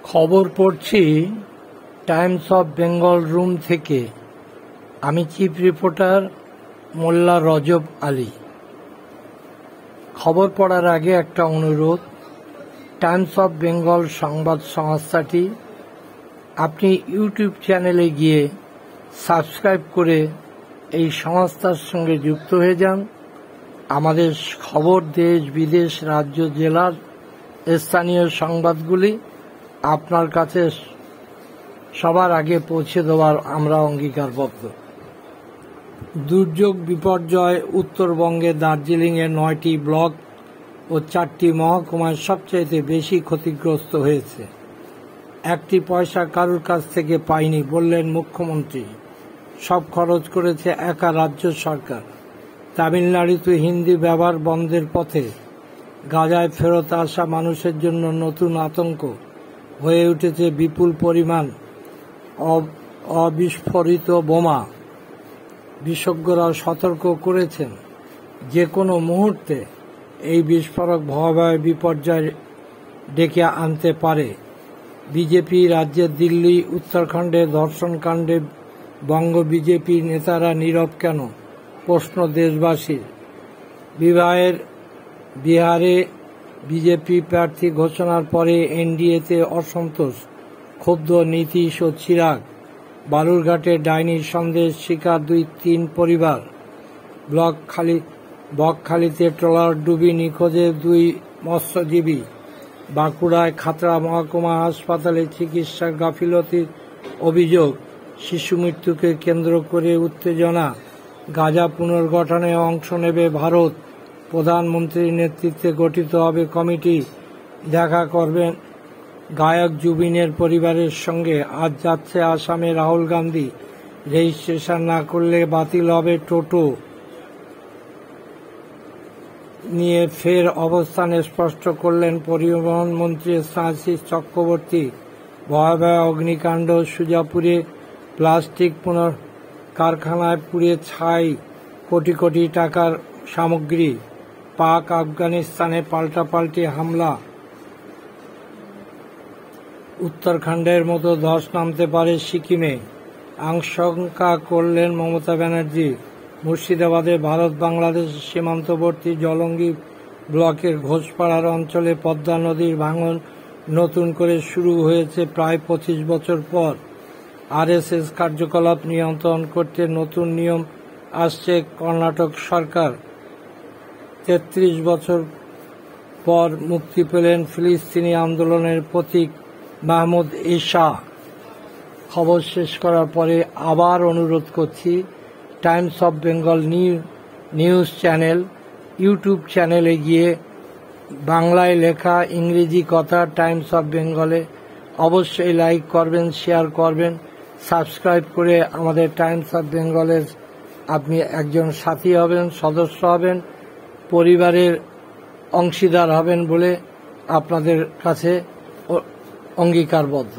খবর পড়ছি Times of Bengal room থেকে। আমি চিফ রিপোর্টার মোল্লা রজব আলী। খবর পড়ার আগে একটা অনুরোধ, টাইমস অফ বেঙ্গল সংবাদ সংস্থাটি আপনি ইউটিউব চ্যানেলে গিয়ে সাবস্ক্রাইব করে এই সংস্থার সঙ্গে যুক্ত হয়ে যান। আমাদের খবর দেশ বিদেশ রাজ্য জেলার স্থানীয় সংবাদগুলি আপনার কাছে সবার আগে পৌঁছে দেওয়ার আমরা অঙ্গীকারবদ্ধ। দুর্যোগ বিপর্যয় উত্তরবঙ্গে দার্জিলিংয়ের 9টি ব্লক ও 4টি মহকুমায় সবচাইতে বেশি ক্ষতিগ্রস্ত হয়েছে। একটি পয়সা কারুর কাছ থেকে পায়নি বললেন মুখ্যমন্ত্রী। সব খরচ করেছে একা রাজ্য সরকার। তামিলনাড়ুতে হিন্দি ব্যবহার বন্ধের পথে। গাজায় ফেরত আসা মানুষের জন্য নতুন আতঙ্ক হয়ে উঠেছে বিপুল পরিমাণ অবিস্ফোরিত বোমা। বিশেষজ্ঞরা সতর্ক করেছেন যে কোনো মুহূর্তে এই বিস্ফোরক ভয়াবহ বিপর্যয় ডেকে আনতে পারে। বিজেপি রাজ্যের দিল্লি উত্তরাখণ্ডে ধর্ষণকাণ্ডে বঙ্গ বিজেপি নেতারা নীরব কেন, প্রশ্ন দেশবাসীর। বিহারে বিজেপি প্রার্থী ঘোষণার পরে এনডিএতে অসন্তোষ, ক্ষুব্ধ নীতিশ ও চিরাগ। বালুরঘাটে ডাইনির সন্দেহের শিকার 2-3 পরিবার। বকখালিতে ট্রলার ডুবি নিখোঁজে 2 মৎস্যজীবী। বাঁকুড়ায় খাতড়া মহকুমা হাসপাতালে চিকিৎসার গাফিলতির অভিযোগ। শিশু মৃত্যুকে কেন্দ্র করে উত্তেজনা। গাজা পুনর্গঠনে অংশ নেবে ভারত। প্রধানমন্ত্রীর নেতৃত্বে গঠিত হবে কমিটি। দেখা করবেন গায়ক জুবিনের পরিবারের সঙ্গে। আজ যাচ্ছে আসামে রাহুল গান্ধী। রেজিস্ট্রেশন না করলে বাতিল হবে টোটো নিয়ে ফের অবস্থান স্পষ্ট করলেন পরিবহন মন্ত্রী স্নেহাশিস চক্রবর্তী। ভয়াবহ অগ্নিকাণ্ড সুজাপুরে। প্লাস্টিক কারখানায় পুড়ে ছাই কোটি কোটি টাকার সামগ্রী। পাক আফগানিস্তানে পাল্টাপাল্টি হামলা। উত্তরাখণ্ডের মতো ধস নামতে পারে সিকিমে, আশঙ্কা করলেন মমতা ব্যানার্জি। মুর্শিদাবাদে ভারত বাংলাদেশ সীমান্তবর্তী জলঙ্গি ব্লকের ঘোষপাড়ার অঞ্চলে পদ্মা নদীর ভাঙন নতুন করে শুরু হয়েছে প্রায় 25 বছর পর। আরএসএস কার্যকলাপ নিয়ন্ত্রণ করতে নতুন নিয়ম আসছে কর্ণাটক সরকার। 33 বছর পর মুক্তি পেলেন ফিলিস্তিনি আন্দোলনের প্রতীক মাহমুদ ঈসা। খবর শেষ করার পরে আবার অনুরোধ করছি, Times of Bengal news channel YouTube চ্যানেলে গিয়ে বাংলায় লেখা ইংরেজি কথা টাইমস অফ বেঙ্গলে অবশ্যই লাইক করবেন, শেয়ার করবেন, সাবস্ক্রাইব করে আমাদের টাইমস অফ বেঙ্গলের আপনি একজন সাথী হবেন, সদস্য হবেন, পরিবারের অংশীদার হবেন বলে আপনাদের কাছে অঙ্গীকারবদ্ধ।